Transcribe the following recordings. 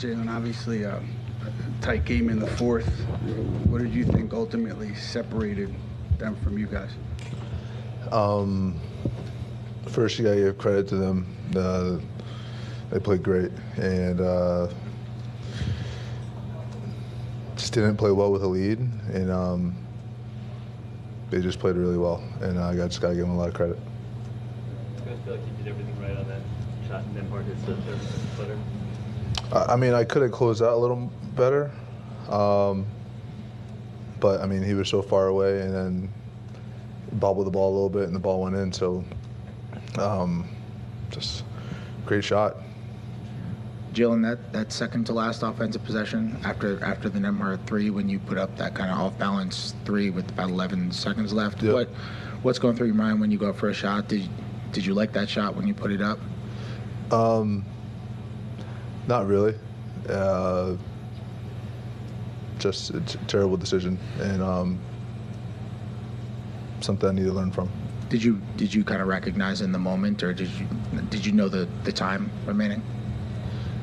Jalen, obviously a tight game in the fourth. What did you think ultimately separated them from you guys? First, you got to give credit to them. They played great, and just didn't play well with a lead, and they just played really well, and I just got to give them a lot of credit. Do you guys feel like you did everything right on that shot and then Mark hits the footer? I mean, I could have closed out a little better, but I mean, he was so far away, and then bobbled the ball a little bit, and the ball went in. So, just great shot. Jalen, that second to last offensive possession after the Netmar three, when you put up that kind of off balance three with about 11 seconds left, yep. What's going through your mind when you go up for a shot? Did you like that shot when you put it up? Not really. Just a terrible decision, and something I need to learn from. Did you kind of recognize in the moment, or did you know the time remaining?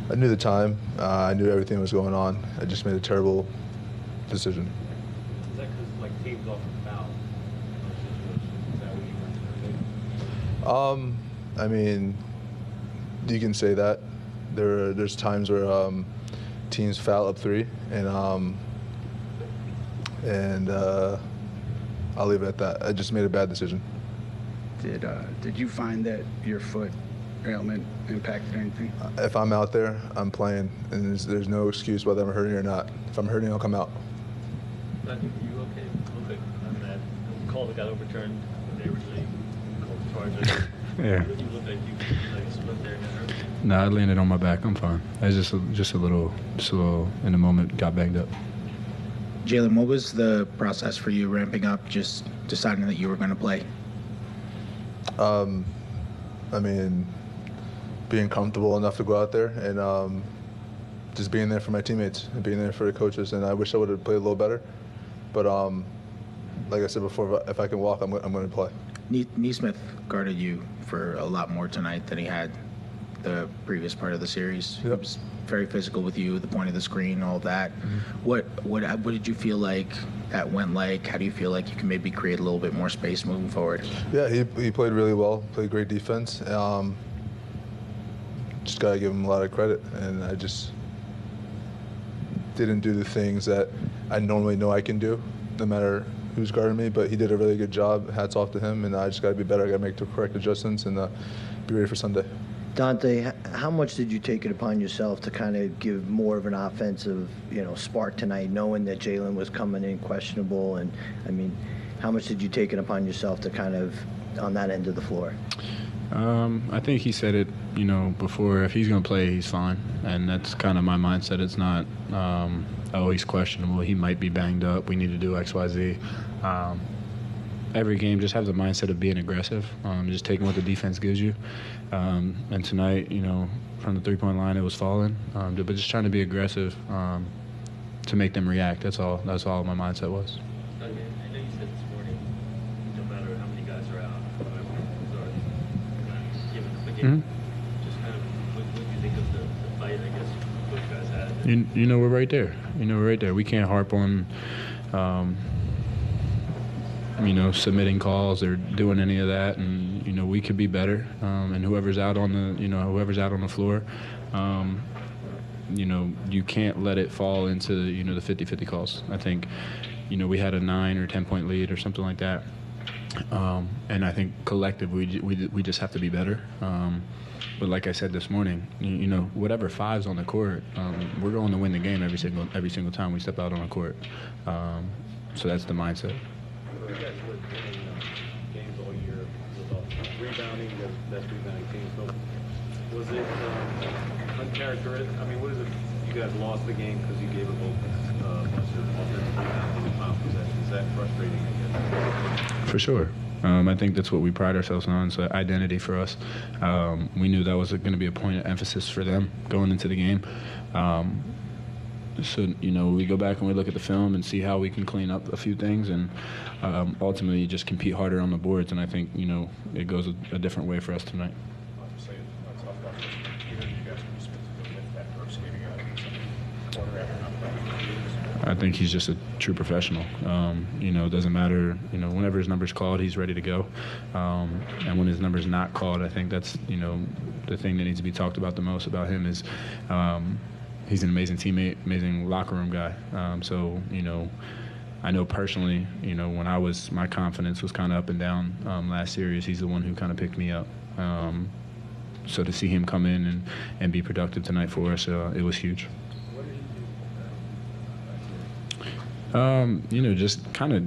I knew the time. I knew everything was going on. I just made a terrible decision. Is that because like teams off the foul? Is that what you were? I mean, you can say that. There's times where teams foul up three, and I'll leave it at that. I just made a bad decision. Did you find that your foot ailment impacted anything? If I'm out there, I'm playing, and there's no excuse whether I'm hurting or not. If I'm hurting, I'll come out. You okay? Okay. On that call that got overturned, they originally called the charges. Yeah. You looked like you split there and it hurt. No, I landed on my back. I'm fine. I was just a little in the moment got banged up. Jalen, what was the process for you ramping up, just deciding that you were going to play? I mean, being comfortable enough to go out there and just being there for my teammates and being there for the coaches. And I wish I would have played a little better. But like I said before, if I can walk, I'm going to play. Neesmith guarded you for a lot more tonight than he had the previous part of the series. Yep. He was very physical with you, the point of the screen, all that. Mm-hmm. What did you feel like that went like? How do you feel like you can maybe create a little bit more space moving forward? Yeah, he played really well, played great defense. Just got to give him a lot of credit, and I just didn't do the things that I normally know I can do, no matter who's guarding me, but he did a really good job. Hats off to him, and I just got to be better. I got to make the correct adjustments and be ready for Sunday. Donte, how much did you take it upon yourself to kind of give more of an offensive, spark tonight, knowing that Jalen was coming in questionable? And, I mean, how much did you take it upon yourself to kind of on that end of the floor? I think he said it, before. If he's going to play, he's fine. And that's kind of my mindset. It's not, he's questionable. He might be banged up. We need to do X, Y, Z. Every game, just have the mindset of being aggressive, just taking what the defense gives you. And tonight, from the three-point line, it was falling. But just trying to be aggressive to make them react. That's all my mindset was. I know you said this morning, no matter how many guys are out, whoever is given the game, just kind of what do you think of the fight, I guess, both guys had? We're right there. We're right there. We can't harp on submitting calls or doing any of that, and we could be better. And whoever's out on the floor, you can't let it fall into the 50-50 calls. I think we had a 9 or 10 point lead or something like that, and I think collectively we just have to be better. But like I said this morning, whatever five's on the court, we're going to win the game every single time we step out on the court. So that's the mindset. You guys were winning games all year with rebounding, the best rebounding team. So was it uncharacteristic? I mean, what is it? You guys lost the game because you gave up a bunch of offensive rebounds in the final possession. Is that frustrating, I guess? For sure. I think that's what we pride ourselves on. It's an identity for us. We knew that was going to be a point of emphasis for them going into the game. So, we go back and we look at the film and see how we can clean up a few things and ultimately just compete harder on the boards. And I think, it goes a different way for us tonight. I'll just say, let's talk about this. You guys were supposed to lift that first game together. I think he's just a true professional. It doesn't matter, whenever his number's called, he's ready to go. And when his number's not called, I think that's, the thing that needs to be talked about the most about him is he's an amazing teammate, amazing locker room guy. I know personally, when my confidence was kind of up and down last series, he's the one who kind of picked me up. So to see him come in and be productive tonight for us, it was huge.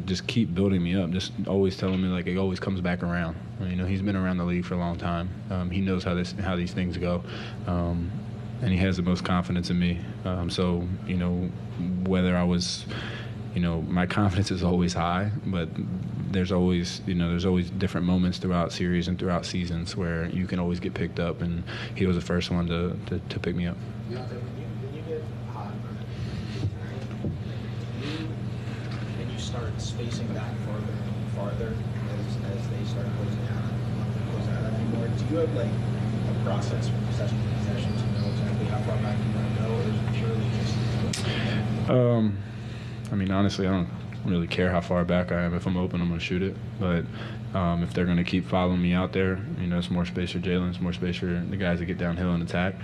Just keep building me up. Just always telling me like it always comes back around. He's been around the league for a long time. He knows how these things go, and he has the most confidence in me. Whether I was, my confidence is always high, but there's always different moments throughout series and throughout seasons where you can always get picked up, and he was the first one to pick me up. When you get hot, can you start spacing back farther as they start closing out anymore? Do you have like a process from possession to possession to know exactly how far back you want to go, or is it purely just? Honestly, I don't really care how far back I am. If I'm open, I'm going to shoot it. But if they're going to keep following me out there, it's more space for Jalen, it's more space for the guys that get downhill and attack.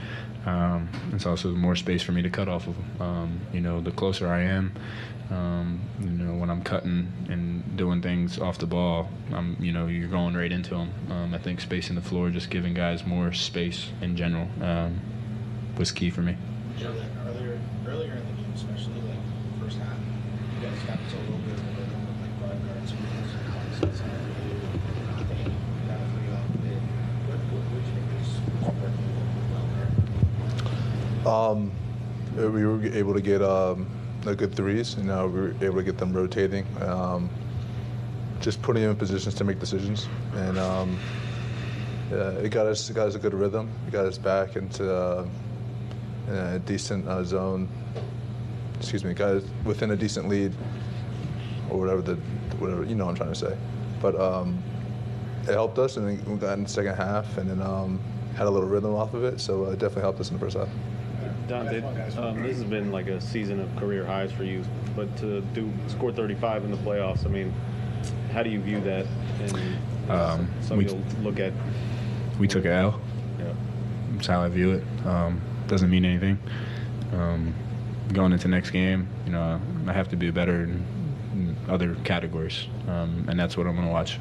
It's also more space for me to cut off of them. The closer I am, when I'm cutting and doing things off the ball, you're going right into them. I think spacing the floor, just giving guys more space in general, was key for me. Earlier in the game, especially like first half, you guys got to a little bit of a rhythm with like five guards and got a free off bit. What do you think was working well there? We were able to get good threes, we were able to get them rotating, just putting them in positions to make decisions, and it got us a good rhythm. It got us back into a decent zone. Got us within a decent lead, or whatever what I'm trying to say. But it helped us, and then we got in the second half, and then had a little rhythm off of it. So it definitely helped us in the first half. Donte, this has been like a season of career highs for you, but to score 35 in the playoffs, how do you view that? And you'll look at. We took an L. Yeah. That's how I view it. Doesn't mean anything. Going into next game, I have to be better in other categories, and that's what I'm going to watch.